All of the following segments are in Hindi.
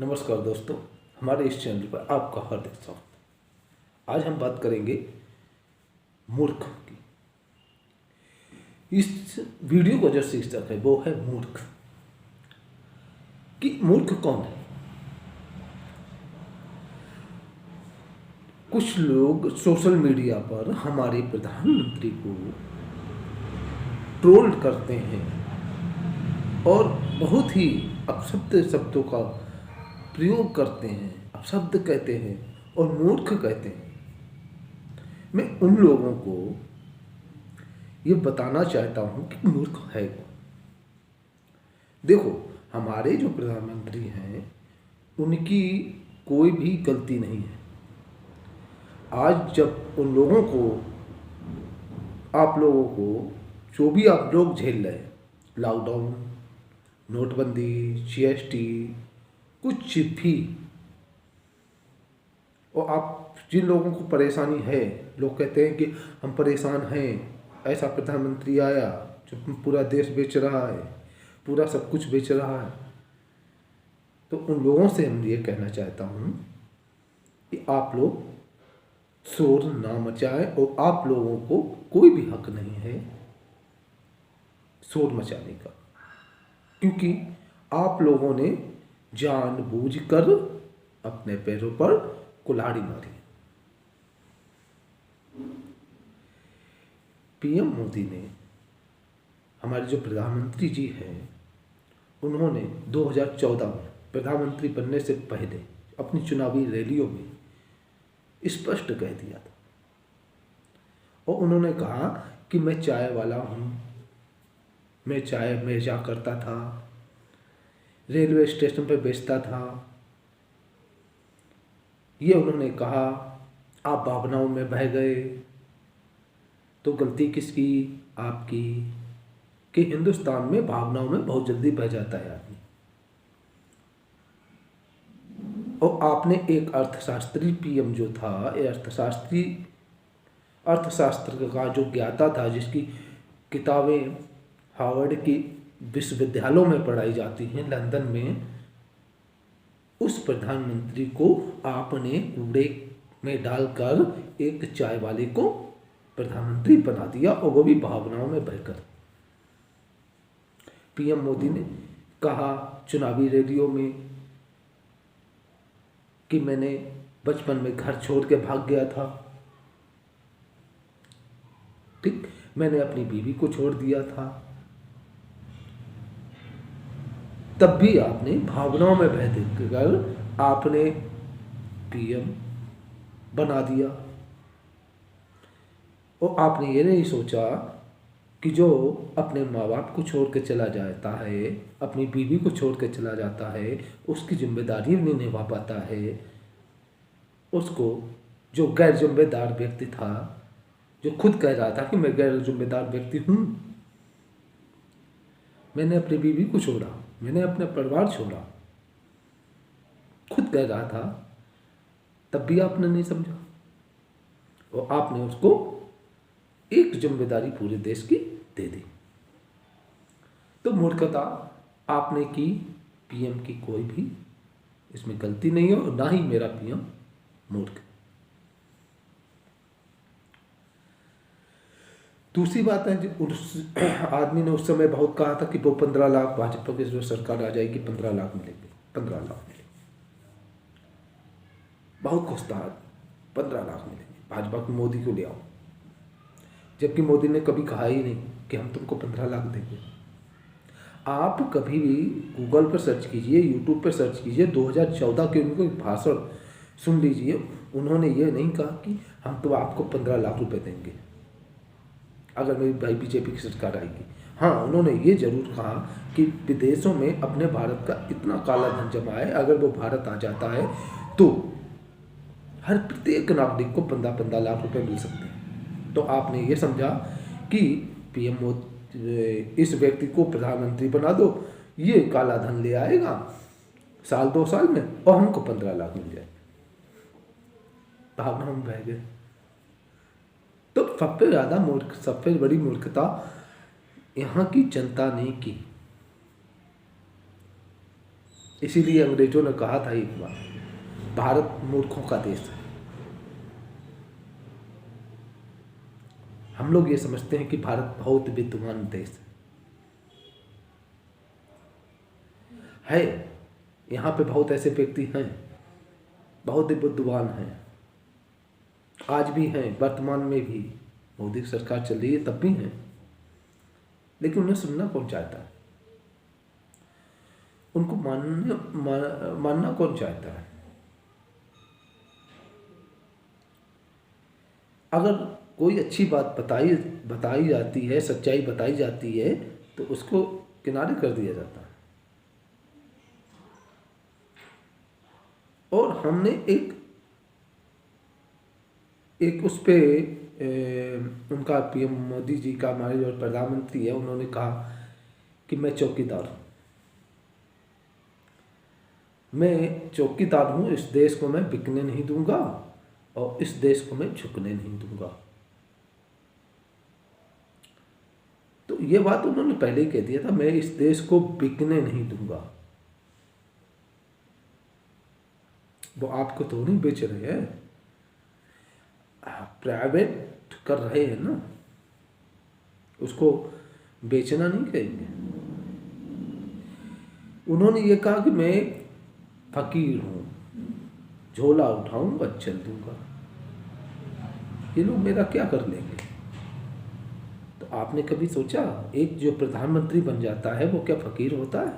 नमस्कार दोस्तों, हमारे इस चैनल पर आपका हार्दिक स्वागत। आज हम बात करेंगे मूर्ख की। इस वीडियो का जो शीर्षक है वो है मूर्ख। कि मूर्ख कौन है? कुछ लोग सोशल मीडिया पर हमारे प्रधानमंत्री को ट्रोल करते हैं और बहुत ही अपशब्द शब्दों का प्रयोग करते हैं, अपशब्द कहते हैं और मूर्ख कहते हैं। मैं उन लोगों को ये बताना चाहता हूँ कि मूर्ख है कौन। देखो, हमारे जो प्रधानमंत्री हैं उनकी कोई भी गलती नहीं है। आज जब उन लोगों को, आप लोगों को जो भी आप लोग झेल रहे हैं, लॉकडाउन, नोटबंदी, जीएसटी, कुछ भी, और आप जिन लोगों को परेशानी है, लोग कहते हैं कि हम परेशान हैं, ऐसा प्रधानमंत्री आया जो पूरा देश बेच रहा है, पूरा सब कुछ बेच रहा है। तो उन लोगों से हम ये कहना चाहता हूँ कि आप लोग शोर ना मचाएं और आप लोगों को कोई भी हक नहीं है शोर मचाने का, क्योंकि आप लोगों ने जानबूझकर अपने पैरों पर कुल्हाड़ी मारी। पीएम मोदी ने, हमारे जो प्रधानमंत्री जी हैं, उन्होंने 2014 में प्रधानमंत्री बनने से पहले अपनी चुनावी रैलियों में स्पष्ट कह दिया था और उन्होंने कहा कि मैं चाय वाला हूँ, मैं चाय बेचा करता था, रेलवे स्टेशन पर बेचता था। ये उन्होंने कहा। आप भावनाओं में बह गए तो गलती किसकी? आपकी। कि हिंदुस्तान में भावनाओं में बहुत जल्दी बह जाता है आदमी। और आपने एक अर्थशास्त्री पीएम जो था, ये अर्थशास्त्र का जो ज्ञाता था, जिसकी किताबें हार्वर्ड की विश्वविद्यालयों में पढ़ाई जाती हैं लंदन में, उस प्रधानमंत्री को आपने कूड़े में डालकर एक चाय वाले को प्रधानमंत्री बना दिया, और वो भी भावनाओं में बहकर। पीएम मोदी ने कहा चुनावी रैलियों में कि मैंने बचपन में घर छोड़ के भाग गया था, ठीक, मैंने अपनी बीवी को छोड़ दिया था। तब भी आपने भावनाओं में बह देकर आपने पीएम बना दिया। और आपने ये नहीं सोचा कि जो अपने माँ बाप को छोड़ के चला जाता है, अपनी बीवी को छोड़ के चला जाता है, उसकी जिम्मेदारी नहीं निभा पाता है, उसको, जो गैर जिम्मेदार व्यक्ति था, जो खुद कह रहा था कि मैं गैर जिम्मेदार व्यक्ति हूँ, मैंने अपनी बीवी को छोड़ा, मैंने अपना परिवार छोड़ा, खुद कह रहा था, तब भी आपने नहीं समझा और आपने उसको एक जिम्मेदारी पूरे देश की दे दी। तो मूर्खता आपने की, पीएम की कोई भी इसमें गलती नहीं है और ना ही मेरा पीएम मूर्ख। दूसरी बात है, जो उस आदमी ने उस समय बहुत कहा था कि वो 15 लाख भाजपा की जो सरकार आ जाएगी 15 लाख मिलेंगे, 15 लाख मिलेंगे, बहुत खुश था, 15 लाख मिलेंगे, भाजपा को, मोदी को ले आओ। जबकि मोदी ने कभी कहा ही नहीं कि हम तुमको 15 लाख देंगे। आप कभी भी गूगल पर सर्च कीजिए, यूट्यूब पर सर्च कीजिए, 2014 के उनको भाषण सुन लीजिए। उन्होंने ये नहीं कहा कि हम तो आपको 15 लाख रुपए देंगे अगर मेरी भाई बीजेपी की सरकार आएगी। हाँ, उन्होंने ये जरूर कहा कि विदेशों में अपने भारत का इतना काला धन जमा है, अगर वो भारत आ जाता है तो हर प्रत्येक नागरिक को 15-15 लाख रुपए मिल सकते हैं। तो आपने ये समझा कि पीएम मोदी, इस व्यक्ति को प्रधानमंत्री बना दो, ये काला धन ले आएगा साल 2 साल में और हमको 15 लाख मिल जाए। भावना हम बह गए। तो सबसे ज़्यादा मूर्ख, सबसे बड़ी मूर्खता यहाँ की जनता ने की। इसीलिए अंग्रेजों ने कहा था एक बार, भारत मूर्खों का देश है। हम लोग ये समझते हैं कि भारत बहुत विद्वान देश है। यहाँ पे बहुत ऐसे व्यक्ति हैं, बहुत ही बुद्धिमान हैं, आज भी हैं, वर्तमान में भी। मोदी की सरकार चल रही है तब भी हैं, लेकिन उन्हें सुनना कौन चाहता है? उनको मानना कौन चाहता है? अगर कोई अच्छी बात बताई जाती है, सच्चाई बताई जाती है, तो उसको किनारे कर दिया जाता है। और हमने एक उस पे उनका पीएम मोदी जी का, हमारे जो प्रधानमंत्री है, उन्होंने कहा कि मैं चौकीदार हूँ, इस देश को मैं बिकने नहीं दूंगा और इस देश को मैं झुकने नहीं दूंगा। तो ये बात उन्होंने पहले ही कह दिया था, मैं इस देश को बिकने नहीं दूंगा। वो आपको तो नहीं बेच रहे हैं, प्राइवेट कर रहे हैं ना, उसको बेचना नहीं कहेंगे। उन्होंने ये कहा कि मैं फकीर हूं, झोला उठाऊंगा चल दूंगा, ये लोग मेरा क्या कर लेंगे? तो आपने कभी सोचा, एक जो प्रधानमंत्री बन जाता है वो क्या फकीर होता है?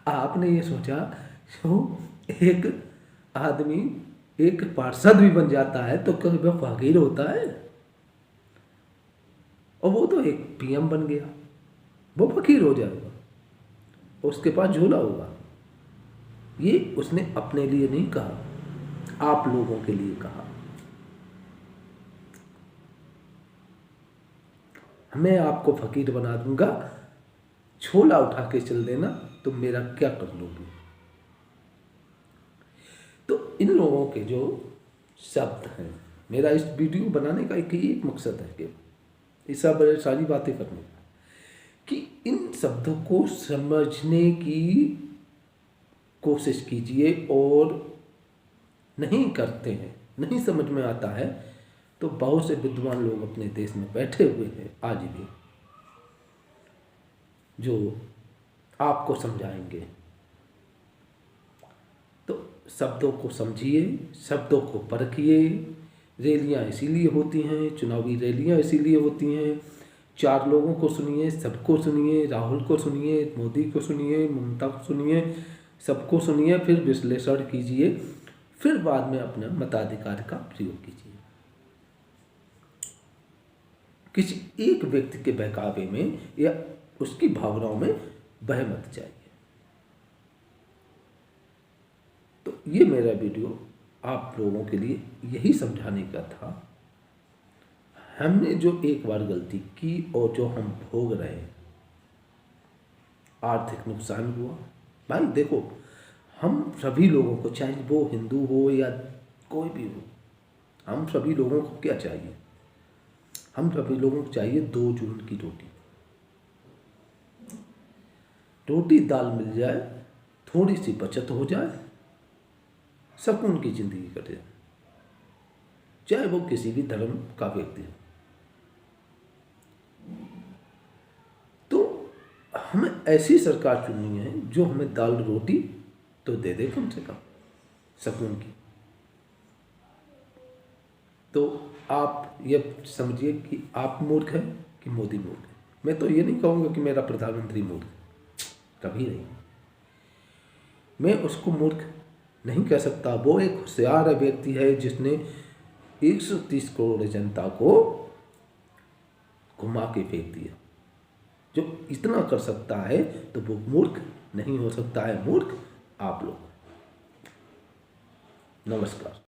आपने ये सोचा, जो एक आदमी एक पार्षद भी बन जाता है तो क्या वह फकीर होता है? और वो तो एक पीएम बन गया, वो फकीर हो जाएगा, उसके पास झोला होगा। ये उसने अपने लिए नहीं कहा, आप लोगों के लिए कहा। मैं आपको फकीर बना दूंगा, झोला उठा के चल देना, तुम मेरा क्या कर लोगे? तो इन लोगों के जो शब्द हैं, मेरा इस वीडियो बनाने का एक मकसद है कि ये सब सारी बातें करने का, कि इन शब्दों को समझने की कोशिश कीजिए, और नहीं करते हैं, नहीं समझ में आता है, तो बहुत से विद्वान लोग अपने देश में बैठे हुए हैं आज भी, जो आपको समझाएंगे। तो शब्दों को समझिए, शब्दों को परखिए। रैलियाँ इसीलिए होती हैं, चुनावी रैलियाँ इसीलिए होती हैं। 4 लोगों को सुनिए, सबको सुनिए, राहुल को सुनिए, मोदी को सुनिए, ममता को सुनिए, सबको सुनिए, फिर विश्लेषण कीजिए, फिर बाद में अपना मताधिकार का प्रयोग कीजिए। किसी एक व्यक्ति के बहकावे में या उसकी भावनाओं में बह मत जाइए। तो ये मेरा वीडियो आप लोगों के लिए यही समझाने का था। हमने जो एक बार गलती की और जो हम भोग रहे हैं, आर्थिक नुकसान हुआ। भाई देखो, हम सभी लोगों को, चाहे वो हिंदू हो या कोई भी हो, हम सभी लोगों को क्या चाहिए? हम सभी लोगों को चाहिए 2 जून की रोटी, रोटी दाल मिल जाए, थोड़ी सी बचत हो जाए, सुकून की जिंदगी कटे, चाहे वो किसी भी धर्म का व्यक्ति हो। तो हमें ऐसी सरकार चुननी है जो हमें दाल रोटी तो दे दे कम से कम, सुकून की। तो आप ये समझिए कि आप मूर्ख हैं कि मोदी मूर्ख है। मैं तो ये नहीं कहूँगा कि मेरा प्रधानमंत्री मूर्ख है, कभी नहीं। मैं उसको मूर्ख नहीं कह सकता। वो एक होशियार व्यक्ति है जिसने 130 करोड़ जनता को घुमा के फेंक दिया। जो इतना कर सकता है तो वो मूर्ख नहीं हो सकता है। मूर्ख आप लोग। नमस्कार।